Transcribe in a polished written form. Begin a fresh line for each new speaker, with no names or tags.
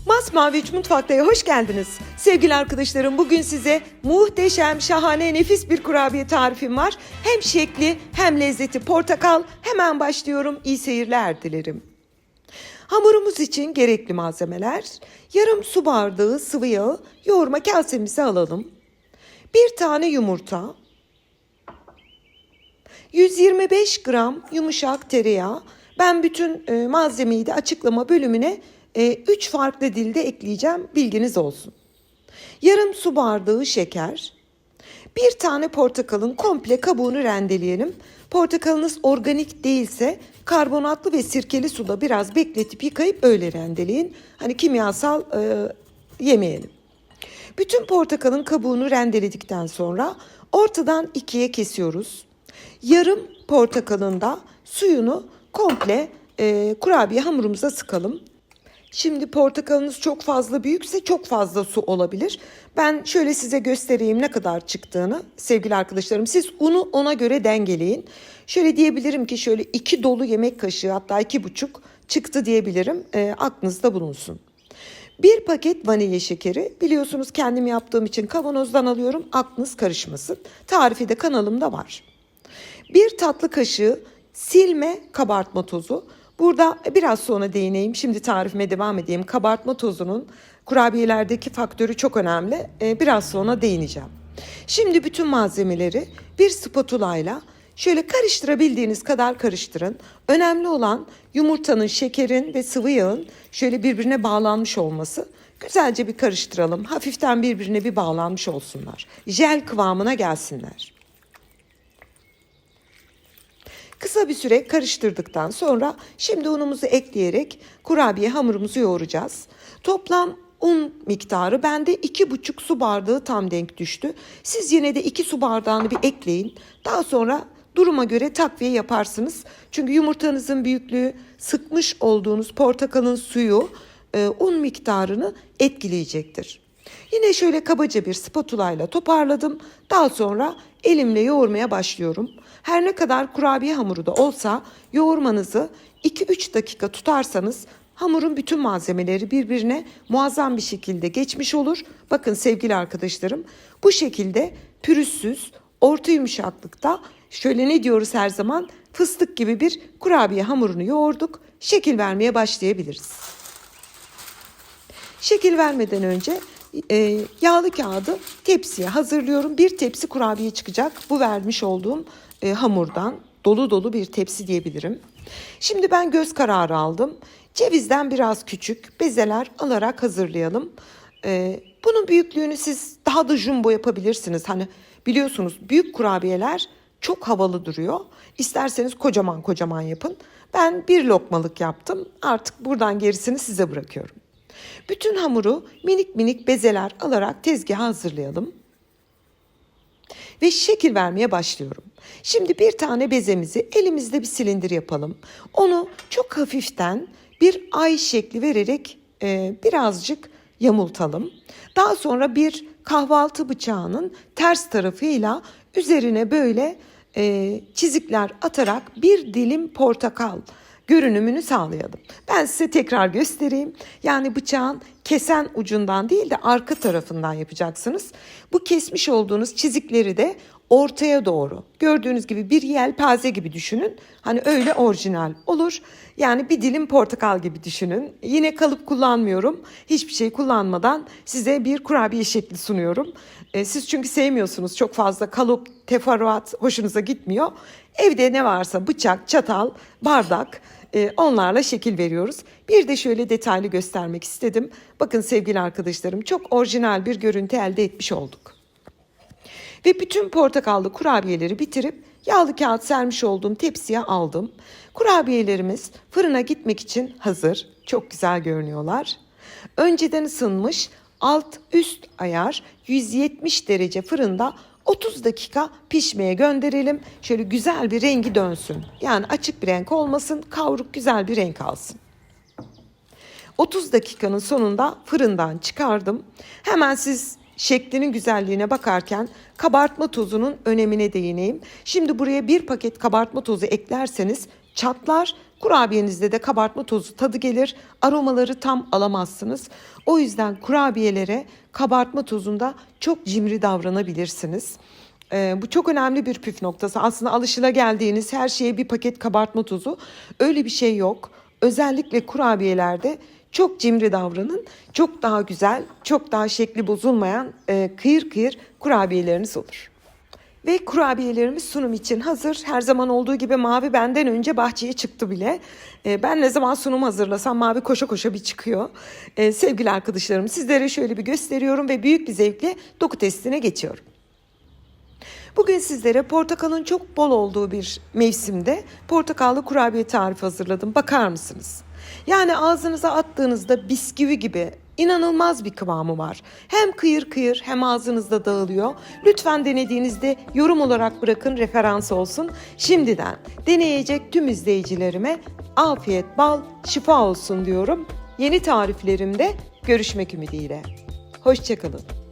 Masmavi 3 Mutfakta'ya hoş geldiniz. Sevgili arkadaşlarım, bugün size muhteşem, şahane, nefis bir kurabiye tarifim var. Hem şekli hem lezzeti portakal. Hemen başlıyorum. İyi seyirler dilerim. Hamurumuz için gerekli malzemeler: yarım su bardağı sıvı yağı yoğurma kasemize alalım. Bir tane yumurta, 125 gram yumuşak tereyağı. Ben bütün malzemeyi de açıklama bölümüne 3 farklı dilde ekleyeceğim, bilginiz olsun. Yarım su bardağı şeker, bir tane portakalın komple kabuğunu rendeleyelim. Portakalınız organik değilse karbonatlı ve sirkeli suda biraz bekletip yıkayıp öyle rendeleyin. Hani kimyasal yemeyelim. Bütün portakalın kabuğunu rendeledikten sonra ortadan ikiye kesiyoruz. Yarım portakalın da suyunu komple kurabiye hamurumuza sıkalım. Şimdi portakalınız çok fazla büyükse çok fazla su olabilir. Ben şöyle size göstereyim ne kadar çıktığını sevgili arkadaşlarım. Siz unu ona göre dengeleyin. Şöyle diyebilirim ki şöyle 2 dolu yemek kaşığı, hatta 2,5 çıktı diyebilirim. Aklınızda bulunsun. Bir paket vanilya şekeri, biliyorsunuz kendim yaptığım için kavanozdan alıyorum, aklınız karışmasın. Tarifi de kanalımda var. Bir tatlı kaşığı silme kabartma tozu. Burada biraz sonra değineyim. Şimdi tarifime devam edeyim. Kabartma tozunun kurabiyelerdeki faktörü çok önemli. Biraz sonra değineceğim. Şimdi bütün malzemeleri bir spatula ile şöyle karıştırabildiğiniz kadar karıştırın. Önemli olan yumurtanın, şekerin ve sıvı yağın şöyle birbirine bağlanmış olması. Güzelce bir karıştıralım. Hafiften birbirine bir bağlanmış olsunlar. Jel kıvamına gelsinler. Kısa bir süre karıştırdıktan sonra şimdi unumuzu ekleyerek kurabiye hamurumuzu yoğuracağız. Toplam un miktarı bende 2,5 su bardağı tam denk düştü. Siz yine de 2 su bardağını bir ekleyin. Daha sonra duruma göre takviye yaparsınız. Çünkü yumurtanızın büyüklüğü, sıkmış olduğunuz portakalın suyu un miktarını etkileyecektir. Yine şöyle kabaca bir spatula ile toparladım. Daha sonra elimle yoğurmaya başlıyorum. Her ne kadar kurabiye hamuru da olsa yoğurmanızı 2-3 dakika tutarsanız hamurun bütün malzemeleri birbirine muazzam bir şekilde geçmiş olur. Bakın sevgili arkadaşlarım, bu şekilde pürüzsüz, orta yumuşaklıkta, şöyle ne diyoruz her zaman, fıstık gibi bir kurabiye hamurunu yoğurduk. Şekil vermeye başlayabiliriz. Şekil vermeden önce yağlı kağıdı tepsiye hazırlıyorum. Bir tepsi kurabiye çıkacak. Bu vermiş olduğum hamurdan dolu dolu bir tepsi diyebilirim. Şimdi ben göz kararı aldım. Cevizden biraz küçük bezeler alarak hazırlayalım. Bunun büyüklüğünü siz daha da jumbo yapabilirsiniz. Hani biliyorsunuz büyük kurabiyeler çok havalı duruyor. İsterseniz kocaman kocaman yapın. Ben bir lokmalık yaptım. Artık buradan gerisini size bırakıyorum. Bütün hamuru minik minik bezeler alarak tezgaha hazırlayalım. Ve şekil vermeye başlıyorum. Şimdi bir tane bezemizi elimizde bir silindir yapalım. Onu çok hafiften bir ay şekli vererek birazcık yamultalım. Daha sonra bir kahvaltı bıçağının ters tarafıyla üzerine böyle çizikler atarak bir dilim portakal görünümünü sağlayalım. Ben size tekrar göstereyim. Yani bıçağın kesen ucundan değil de arka tarafından yapacaksınız. Bu kesmiş olduğunuz çizikleri de ortaya doğru, gördüğünüz gibi bir yelpaze gibi düşünün. Hani öyle orijinal olur. Yani bir dilim portakal gibi düşünün. Yine kalıp kullanmıyorum. Hiçbir şey kullanmadan size bir kurabiye şekli sunuyorum. Siz çünkü sevmiyorsunuz, çok fazla kalıp, teferruat hoşunuza gitmiyor. Evde ne varsa bıçak, çatal, bardak, onlarla şekil veriyoruz. Bir de şöyle detaylı göstermek istedim. Bakın sevgili arkadaşlarım, çok orijinal bir görüntü elde etmiş olduk. Ve bütün portakallı kurabiyeleri bitirip yağlı kağıt sermiş olduğum tepsiye aldım. Kurabiyelerimiz fırına gitmek için hazır. Çok güzel görünüyorlar. Önceden ısınmış alt üst ayar 170 derece fırında 30 dakika pişmeye gönderelim. Şöyle güzel bir rengi dönsün. Yani açık bir renk olmasın, kavruk güzel bir renk alsın. 30 dakikanın sonunda fırından çıkardım. Hemen siz şeklinin güzelliğine bakarken kabartma tozunun önemine değineyim. Şimdi buraya bir paket kabartma tozu eklerseniz çatlar, Kurabiyenizde de kabartma tozu tadı gelir. Aromaları tam alamazsınız. O yüzden kurabiyelere kabartma tozunda çok cimri davranabilirsiniz. Bu çok önemli bir püf noktası. Aslında alışılageldiğiniz her şeye bir paket kabartma tozu. Öyle bir şey yok. Özellikle kurabiyelerde çok cimri davranın. Çok daha güzel, çok daha şekli bozulmayan kıyır kıyır kurabiyeleriniz olur. Ve kurabiyelerimiz sunum için hazır. Her zaman olduğu gibi Mavi benden önce bahçeye çıktı bile. Ben ne zaman sunum hazırlasam Mavi koşa koşa bir çıkıyor. Sevgili arkadaşlarım, sizlere şöyle bir gösteriyorum ve büyük bir zevkle doku testine geçiyorum. Bugün sizlere portakalın çok bol olduğu bir mevsimde portakallı kurabiye tarifi hazırladım. Bakar mısınız? Yani ağzınıza attığınızda bisküvi gibi inanılmaz bir kıvamı var. Hem kıyır kıyır hem ağzınızda dağılıyor. Lütfen denediğinizde yorum olarak bırakın, referans olsun. Şimdiden deneyecek tüm izleyicilerime afiyet, bal, şifa olsun diyorum. Yeni tariflerimde görüşmek ümidiyle. Hoşça kalın.